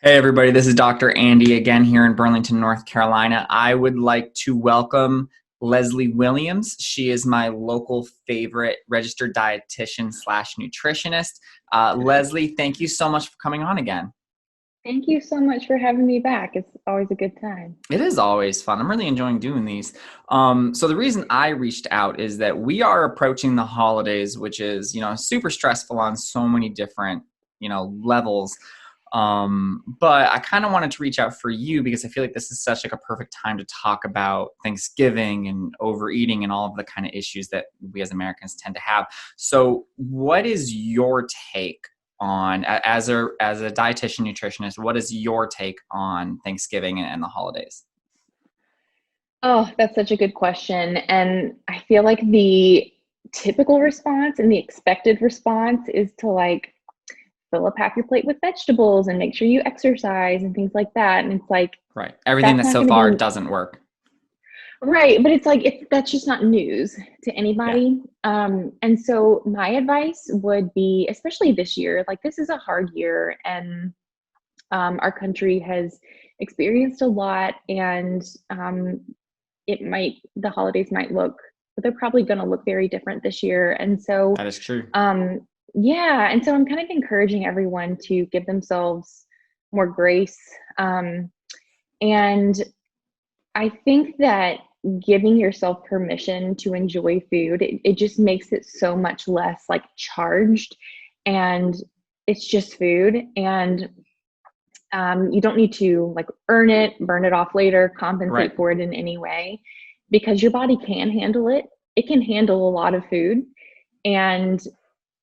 Hey everybody, this is Dr. Andy again here in Burlington, North Carolina. I would like to welcome Leslie Williams. She is my local favorite registered dietitian slash nutritionist. Leslie, thank you so much for coming on again. Thank you so much for having me back. It's always a good time. It is always fun. I'm really enjoying doing these. So the reason I reached out is that we are approaching the holidays, which is, super stressful on so many different, levels. But I kind of wanted to reach out for you because I feel like this is such like a perfect time to talk about Thanksgiving and overeating and all of the kind of issues that we as Americans tend to have. So what is your take on, as a dietitian nutritionist, what is your take on Thanksgiving and the holidays? Oh, that's such a good question. And I feel like the typical response and the expected response is to fill up half your plate with vegetables and make sure you exercise and things like that. And it's like, Right. Everything that's that not so going to far be doesn't work. right. But it's like, that's just not news to Yeah. anybody. And so my advice would be, especially this year, like this is a hard year and our country has experienced a lot, and the holidays might look, but they're probably going to look very different this year. And so, That is true. yeah, and so I'm kind of encouraging everyone to give themselves more grace. And I think that giving yourself permission to enjoy food, it just makes it so much less like charged, and it's just food. And you don't need to like earn it, burn it off later, Right. compensate for it in any way, because your body can handle it. It can handle a lot of food, and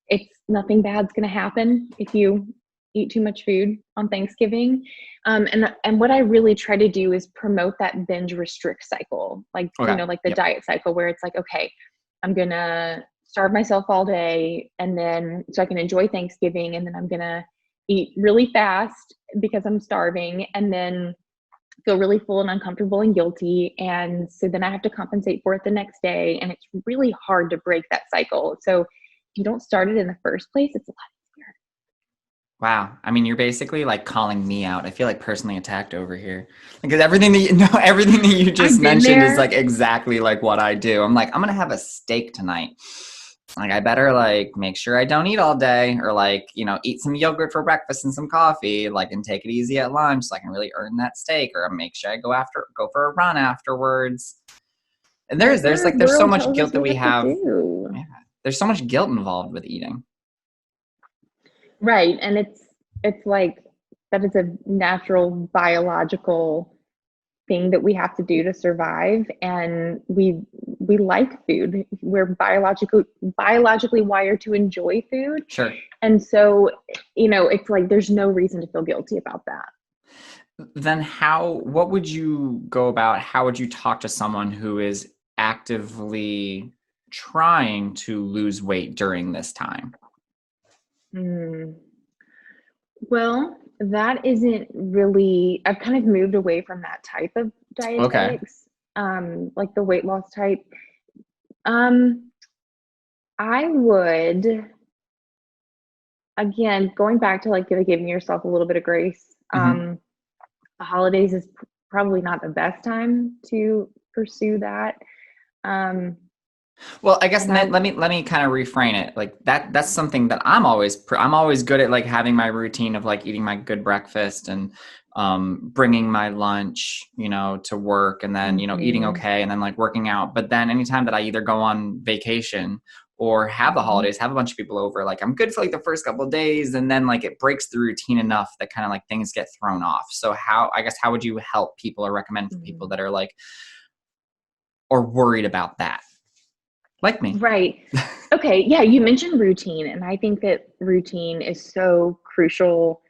it's nothing bad's going to happen if you eat too much food on Thanksgiving. And what I really try to do is promote that binge restrict cycle, Okay. like the Yep. diet cycle, where it's like, okay, I'm gonna starve myself all day, and then so I can enjoy Thanksgiving, and then I'm gonna eat really fast because I'm starving, and then feel really full and uncomfortable and guilty. And so then I have to compensate for it the next day. And it's really hard to break that cycle. So if you don't start it in the first place, it's a lot easier. Wow. I mean, you're basically like calling me out. I feel like personally attacked over here. Because everything that you know, everything that you just I've been mentioned is there. like exactly like what I do. I'm like, I'm gonna have a steak tonight. Like I better like make sure I don't eat all day or like, eat some yogurt for breakfast and some coffee, like and take it easy at lunch so I can really earn that steak or make sure I go for a run afterwards. And That's what our there's so world much tells guilt us that we we have to have. do. Yeah. There's so much guilt involved with eating. Right. And it's like that is a natural biological thing that we have to do to survive. And we like food. We're biologically wired to enjoy food. Sure. And so, it's like there's no reason to feel guilty about that. Then what would you go about? How would you talk to someone who is actively trying to lose weight during this time? Hmm. Well, that isn't really, I've kind of moved away from that type of Okay. dietetics, like the weight loss type. Um, I would, again, going back to like giving yourself a little bit of grace. Hmm. The holidays is probably not the best time to pursue that. Um, Well, I guess and I, let me kind of reframe it. Like that's something that I'm always good at, like having my routine of like eating my good breakfast and bringing my lunch, to work, and then eating mhm, okay, and then like working out. But then anytime that I either go on vacation or have the mhm. holidays, have a bunch of people over, like I'm good for like the first couple of days, and then like it breaks the routine enough that kind of like things get thrown off. So how would you help people or recommend for people Mhm. that are like or worried about that, like me? Right. Okay. Yeah. You mentioned routine, and I think that routine is so crucial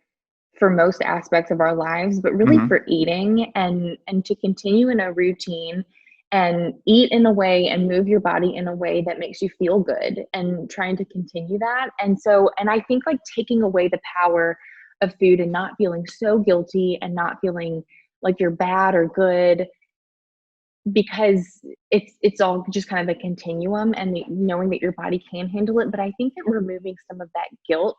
for most aspects of our lives, but really Hmm. for eating, and to continue in a routine and eat in a way and move your body in a way that makes you feel good, and trying to continue that. And I think like taking away the power of food and not feeling so guilty and not feeling like you're bad or good, because it's all just kind of a continuum, and knowing that your body can handle it. But I think that removing some of that guilt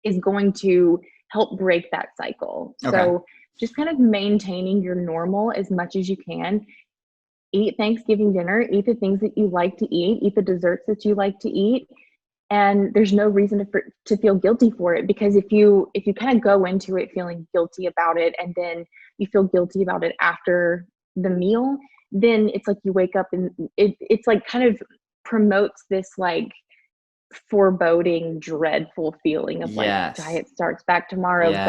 is going to help break that cycle. Okay. So just kind of maintaining your normal as much as you can. Eat Thanksgiving dinner, eat the things that you like to eat the desserts that you like to eat. And there's no reason to feel guilty for it, because if you kind of go into it feeling guilty about it and then you feel guilty about it after the meal, then it's like you wake up and it's like kind of promotes this like foreboding, dreadful feeling of like, Yes. diet starts back tomorrow, Yes.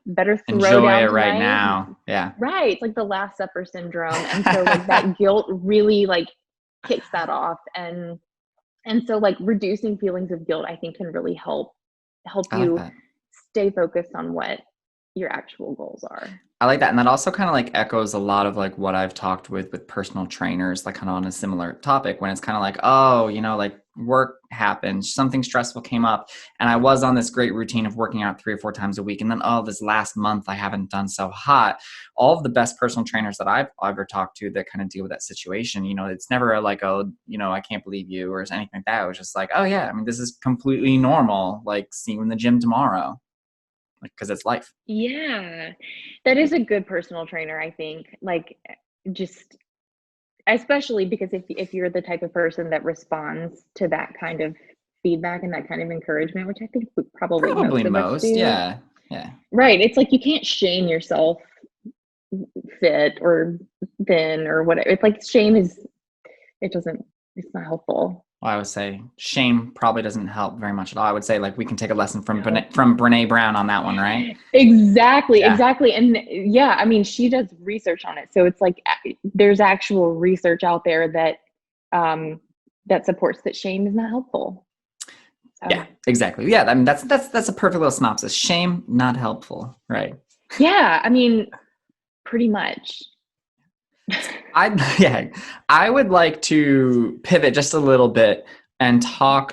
better throw Enjoy down it right tonight. now. Yeah. Right. It's like the Last Supper syndrome. And so like that guilt really like kicks that off. And so like reducing feelings of guilt, I think, can really help I like you that. stay focused on what your actual goals are. I like that. And that also kind of like echoes a lot of like what I've talked with personal trainers, like kind of on a similar topic, when it's kind of like, oh, like work happened, something stressful came up, and I was on this great routine of working out 3 or 4 times a week. And then, oh, this last month I haven't done so hot. All of the best personal trainers that I've ever talked to that kind of deal with that situation, it's never like, oh, I can't believe you or anything like that. It was just like, oh yeah, I mean, this is completely normal. Like, see you in the gym tomorrow. Like, because it's life. Yeah. That is a good personal trainer, I think. Like, just especially because if you're the type of person that responds to that kind of feedback and that kind of encouragement, which I think probably Probably most of us most. do. Yeah. Yeah. Right. It's like you can't shame yourself fit or thin or whatever. It's like shame it's not helpful. Well, I would say shame probably doesn't help very much at all. I would say like we can take a lesson from No. Brene Brown on that one, right? Exactly, Yeah. exactly. And yeah, I mean, she does research on it. So it's like there's actual research out there that supports that shame is not helpful. So, Yeah, exactly. Yeah, I mean that's a perfect little synopsis. Shame not helpful, right? yeah, I mean, pretty much. I would like to pivot just a little bit and talk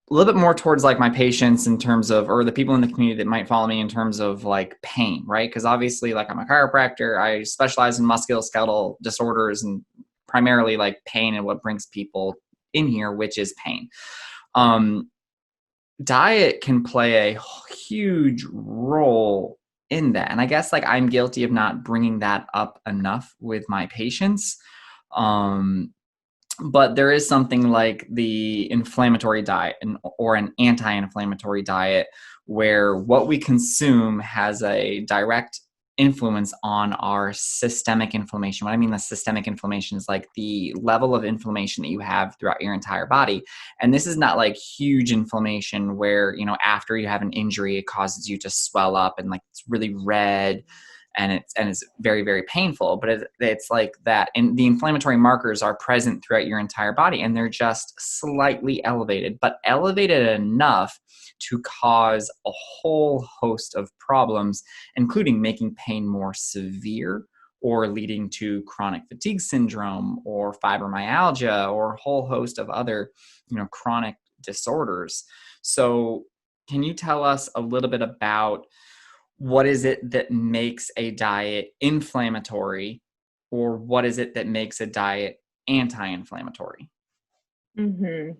a little bit more towards like my patients in terms of, or the people in the community that might follow me in terms of like pain, right? Because obviously, like I'm a chiropractor, I specialize in musculoskeletal disorders and primarily like pain and what brings people in here, which is pain. Diet can play a huge role in that. And I guess like I'm guilty of not bringing that up enough with my patients. But there is something like the inflammatory diet or an anti-inflammatory diet where what we consume has a direct influence on our systemic inflammation. What I mean the systemic inflammation is like the level of inflammation that you have throughout your entire body. And this is not like huge inflammation where, after you have an injury, it causes you to swell up and like it's really red and it's very, very painful, but it's like that. And the inflammatory markers are present throughout your entire body and they're just slightly elevated, but elevated enough to cause a whole host of problems, including making pain more severe or leading to chronic fatigue syndrome or fibromyalgia or a whole host of other, chronic disorders. So can you tell us a little bit about what is it that makes a diet inflammatory, or what is it that makes a diet anti-inflammatory? Mm-hmm.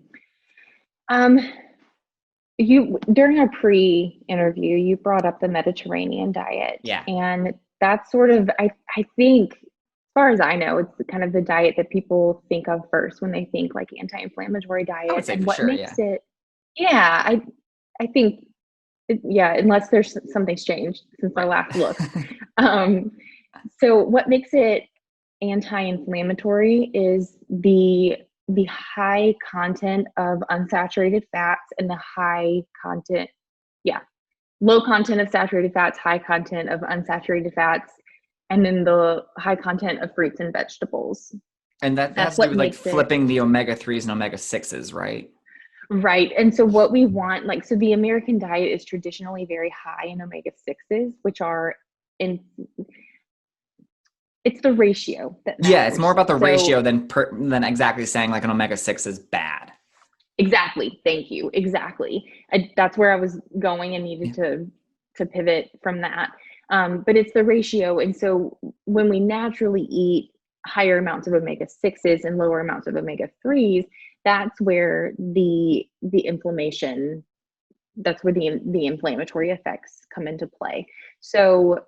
You during our pre-interview, you brought up the Mediterranean diet, Yeah. and that's sort of I think, as far as I know, it's kind of the diet that people think of first when they think like anti-inflammatory I would diet. say And for what sure. makes Yeah. it, yeah, I think, yeah, unless there's something's changed since our Right. last look. Um, so what makes it anti-inflammatory is the high content of unsaturated fats and the high content, yeah, low content of saturated fats, high content of unsaturated fats, and then the high content of fruits and vegetables. And that has That's to do what with like makes it flipping the omega-3s and omega-6s, right? right. And so what we want, like, so the American diet is traditionally very high in omega-6s, which are in, it's the ratio that Yeah, it's more matters. about the ratio So than exactly saying like an omega-6 is bad. exactly. Thank you. Exactly. That's where I was going and needed Yeah. to pivot from that. But it's the ratio. And so when we naturally eat higher amounts of omega-6s and lower amounts of omega-3s, that's where the inflammation that's where the inflammatory effects come into play. So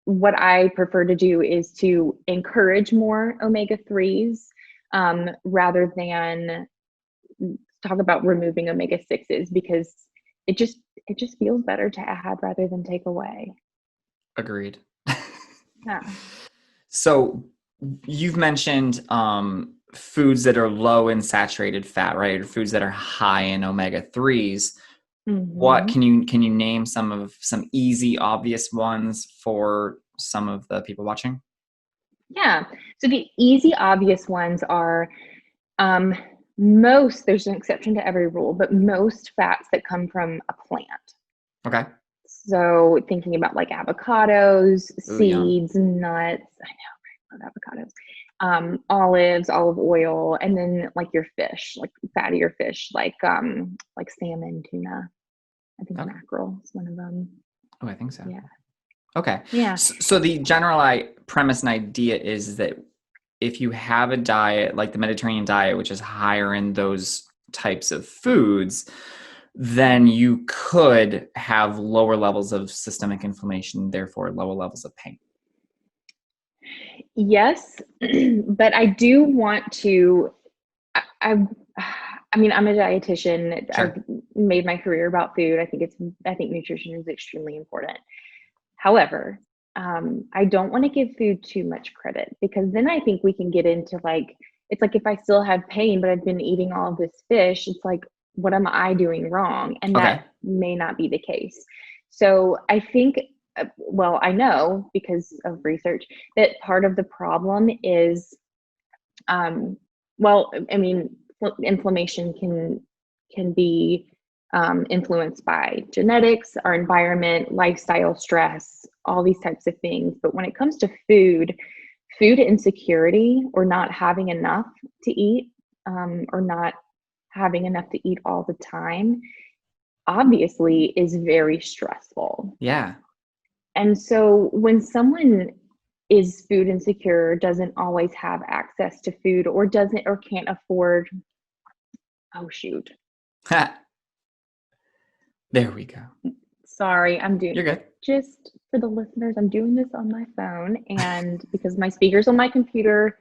what I prefer to do is to encourage more omega-3s, rather than talk about removing omega-6s, because it just feels better to add rather than take away. Agreed. Yeah. So you've mentioned foods that are low in saturated fat, right? Or foods that are high in omega-3s. What Mm-hmm. can you name some easy, obvious ones for some of the people watching? Yeah. So the easy, obvious ones are, um, there's an exception to every rule, but most fats that come from a plant. Okay. So thinking about like avocados, Ooh, yum. seeds, nuts. I know, right? Love avocados. Olives, olive oil, and then like your fish, like fattier fish, like salmon, tuna. I think Okay. mackerel is one of them. Oh, I think so. Yeah. Okay. Yeah. So the general premise and idea is that if you have a diet like the Mediterranean diet, which is higher in those types of foods, then you could have lower levels of systemic inflammation, therefore lower levels of pain. Yes, but I do want to. I, I mean, I'm a dietitian. I've Sure. made my career about food. I think nutrition is extremely important. However, I don't want to give food too much credit, because then I think we can get into like, it's like if I still have pain, but I've been eating all of this fish, it's like, what am I doing wrong? And that Okay. may not be the case. So I think, well, I know because of research that part of the problem is, um, well, I mean, inflammation can be influenced by genetics, our environment, lifestyle, stress, all these types of things. But when it comes to food insecurity, or not having enough to eat, or not having enough to eat all the time, obviously is very stressful. Yeah. And so when someone is food insecure, doesn't always have access to food, or doesn't, or can't afford, oh shoot, There we go. sorry, I'm doing, You're good. just for the listeners, I'm doing this on my phone, and because my speakers on my computer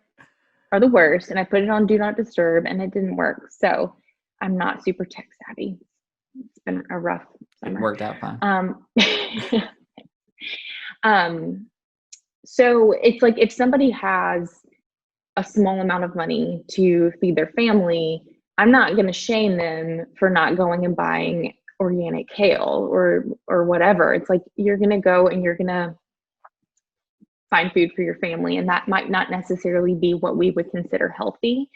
are the worst, and I put it on do not disturb and it didn't work. So I'm not super tech savvy. It's been a rough It summer. worked out fine. Um, so it's like, if somebody has a small amount of money to feed their family, I'm not going to shame them for not going and buying organic kale or whatever. It's like, you're going to go and you're going to find food for your family, and that might not necessarily be what we would consider healthy.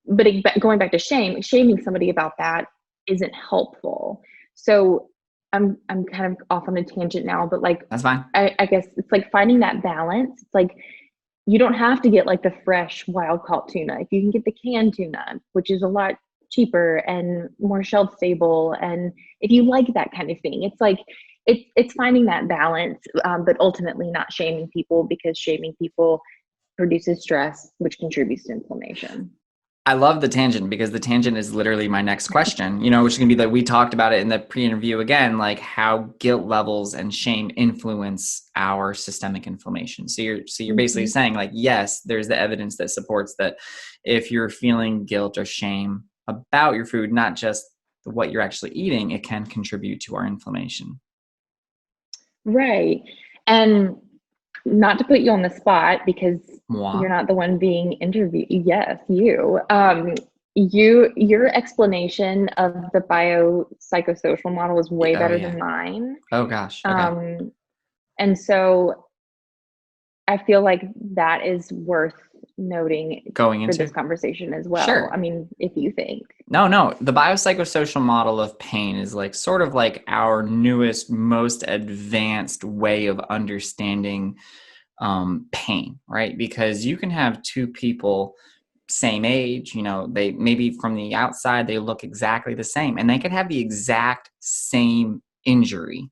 But going back to shaming somebody about that isn't helpful. So I'm kind of off on a tangent now, but like, That's fine. I guess it's like finding that balance. It's like, you don't have to get like the fresh wild caught tuna. If you can get the canned tuna, which is a lot cheaper and more shelf stable, and if you like that kind of thing, it's like, it's finding that balance, but ultimately not shaming people, because shaming people produces stress, which contributes to inflammation. I love the tangent because the tangent is literally my next question, which is going to be that we talked about it in the pre-interview again, like how guilt levels and shame influence our systemic inflammation. So you're basically Mm-hmm. saying like, yes, there's the evidence that supports that if you're feeling guilt or shame about your food, not just what you're actually eating, it can contribute to our inflammation. Right. And not to put you on the spot, because Moi. you're not the one being interviewed. Yes, you. Your explanation of the biopsychosocial model is way Oh better yeah. than mine. Oh gosh. Okay. Um, and so I feel like that is worth noting Going for this into? conversation as well. I Sure. mean, if you think. No. The biopsychosocial model of pain is like sort of like our newest, most advanced way of understanding pain, right? Because you can have two people same age, they maybe from the outside they look exactly the same, and they could have the exact same injury,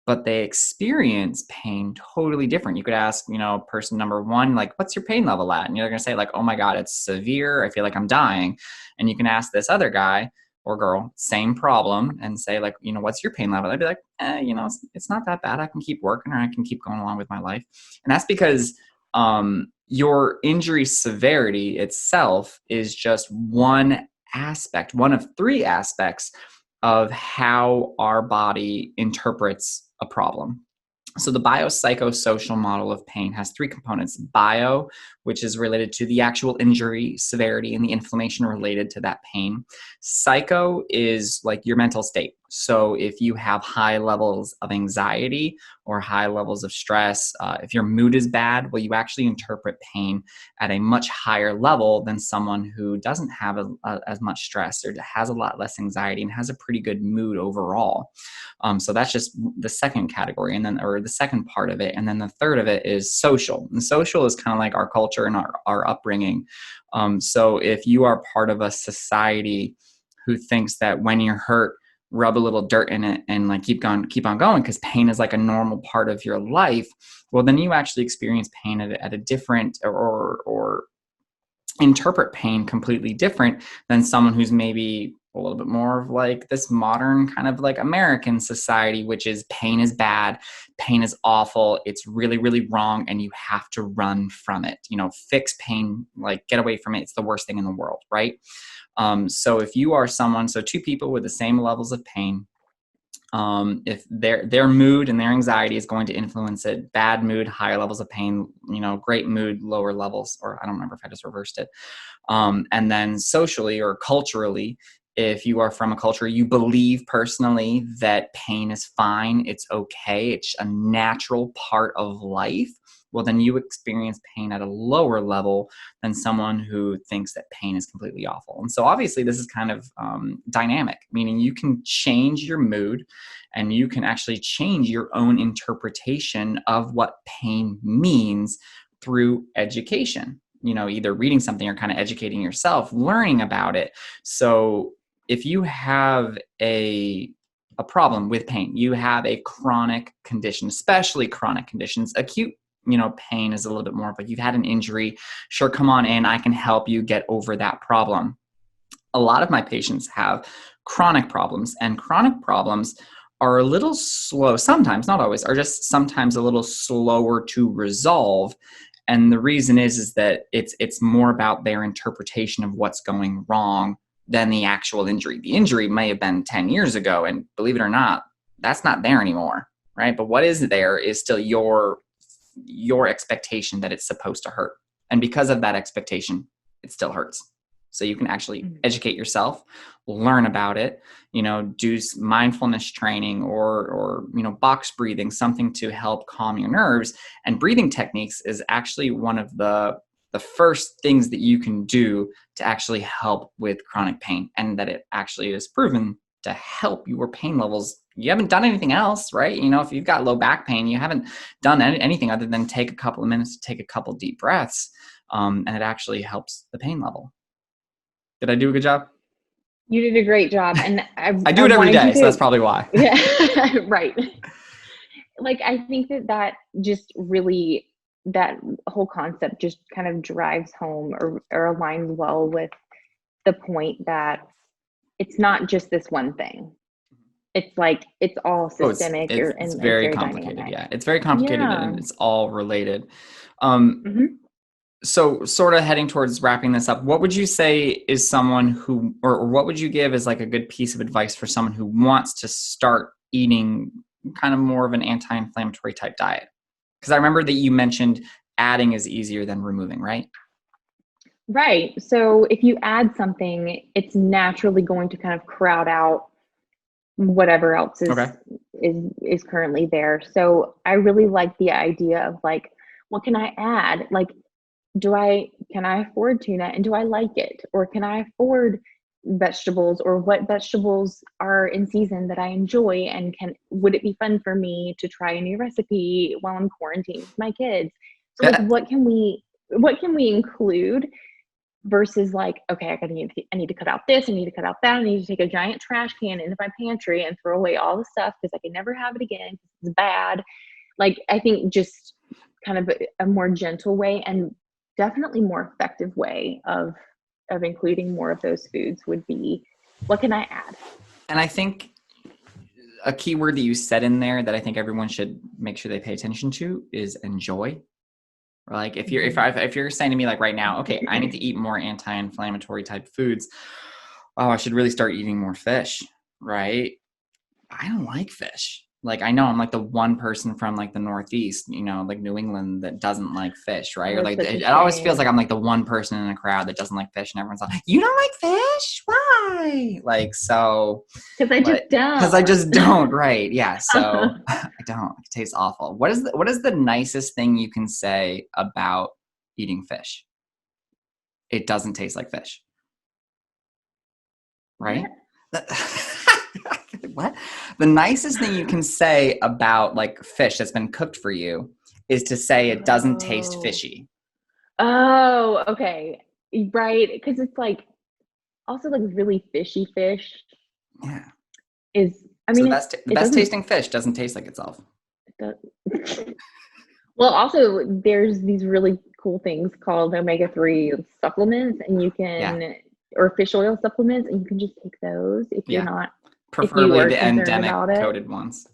but they experience pain totally different. You could ask, person number one, like, what's your pain level at? And you're going to say like, oh my God, it's severe. I feel like I'm dying. And you can ask this other guy, or girl, same problem, and say like, what's your pain level? I'd be like, it's not that bad. I can keep working, or I can keep going along with my life. And that's because your injury severity itself is just one aspect, one of three aspects of how our body interprets a problem. So the biopsychosocial model of pain has three components: bio, which is related to the actual injury severity and the inflammation related to that pain. Psycho is like your mental state. So if you have high levels of anxiety or high levels of stress, if your mood is bad, well, you actually interpret pain at a much higher level than someone who doesn't have as much stress or has a lot less anxiety and has a pretty good mood overall. So that's just the second category, or the second part of it. And then the third of it is social. And social is kind of like our culture and our upbringing. So if you are part of a society who thinks that when you're hurt, rub a little dirt in it and like keep on going, because pain is like a normal part of your life, well, then you actually experience pain at a different or interpret pain completely different than someone who's maybe a little bit more of like this modern kind of like American society, which is pain is bad, pain is awful, it's really, really wrong, and you have to run from it. Fix pain, like get away from it. It's the worst thing in the world, right? So if you are so two people with the same levels of pain, if their mood and their anxiety is going to influence it, bad mood, higher levels of pain, great mood, lower levels, or I don't remember if I just reversed it. And then socially or culturally, if you are from a culture, you believe personally that pain is fine, it's okay, it's a natural part of life, well, then you experience pain at a lower level than someone who thinks that pain is completely awful. And so obviously this is kind of dynamic, meaning you can change your mood and you can actually change your own interpretation of what pain means through education. Either reading something or kind of educating yourself, learning about it. So if you have a problem with pain, you have a chronic condition, especially chronic conditions, acute pain is a little bit more of like you've had an injury. Sure, come on in. I can help you get over that problem. A lot of my patients have chronic problems, and chronic problems are a little slow, sometimes, not always, are just sometimes a little slower to resolve. And the reason is that it's more about their interpretation of what's going wrong than the actual injury. The injury may have been 10 years ago, and believe it or not, that's not there anymore, right? But what is there is still your expectation that it's supposed to hurt. And because of that expectation, it still hurts. So you can actually educate yourself, learn about it, do mindfulness training or box breathing, something to help calm your nerves. And breathing techniques is actually one of the first things that you can do to actually help with chronic pain, and that it actually is proven to help your pain levels. You haven't done anything else, right? If you've got low back pain, you haven't done anything other than take a couple of minutes to take a couple deep breaths, and it actually helps the pain level. Did I do a good job? You did a great job. And I do it every day, so that's probably why. Yeah, right. Like, I think that just really, that whole concept just kind of drives home or aligns well with the point that it's not just this one thing. It's like, it's all systemic. It's very complicated. dynamic. Yeah, it's very complicated, Yeah. and it's all related. Mm-hmm. So sort of heading towards wrapping this up, what would you say is someone who, or what would you give as like a good piece of advice for someone who wants to start eating kind of more of an anti-inflammatory type diet? Because I remember that you mentioned adding is easier than removing, right? Right. So if you add something, it's naturally going to kind of crowd out whatever else is currently there. So I really like the idea of like, what can I add? Like, can I afford tuna, and do I like it? Or can I afford vegetables, or what vegetables are in season that I enjoy, and would it be fun for me to try a new recipe while I'm quarantined with my kids? So like, what can we include versus like, okay, I need to cut out this, I need to cut out that, I need to take a giant trash can into my pantry and throw away all the stuff because I can never have it again because it's bad. Like, I think just kind of a more gentle way, and definitely more effective way of including more of those foods would be What can I add? And I think a key word that you said in there that I think everyone should make sure they pay attention to is enjoy. Like if you're saying to me like right now, okay, I need to eat more anti-inflammatory type foods. Oh, I should really start eating more fish, right? I don't like fish. Like I know I'm like the one person from like the Northeast, like New England that doesn't like fish, right? Oh, Or that's like such a it always feels shame. like I'm like the one person in a crowd that doesn't like fish, and everyone's like, "You don't like fish? Why?" Like so, Because I but just because I don't. just don't, right? Yeah. So I don't. It tastes awful. What is the nicest thing you can say about eating fish? It doesn't taste like fish, right? What? What? The nicest thing you can say about like fish that's been cooked for you is to say it doesn't taste Oh. fishy. Oh, okay. Right. Because it's like also like really fishy fish Yeah. is, I So mean, the best the it best doesn't, tasting fish doesn't taste like itself. well, also there's these really cool things called omega-3 supplements, and you Yeah. can, or fish oil supplements, and you can just take those Yeah. if you Preferably are the concerned endemic about it. coated ones.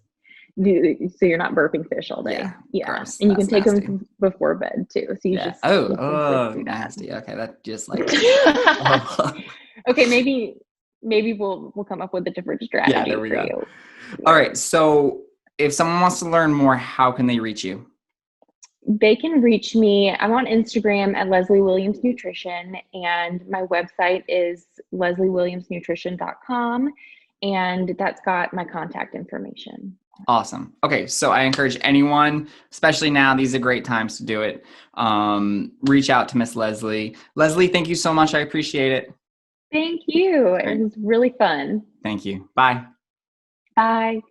So you're not burping fish all Yeah. day. Yeah. Gross. And you can That's take nasty. them before bed too. So Yeah. Oh, you can sleep through nasty. Okay. That just like, that. oh. Okay, maybe we'll come up with a different Yeah, there strategy we for go. you. All Yeah. right. So if someone wants to learn more, how can they reach you? They can reach me. I'm on Instagram at Leslie Williams Nutrition, and my website is lesliewilliamsnutrition.com, and that's got my contact information. Awesome. Okay. So I encourage anyone, especially now, these are great times to do it. Reach out to Miss Leslie. Leslie, thank you so much. I appreciate it. Thank you. All It right. was really fun. Thank you. Bye. Bye.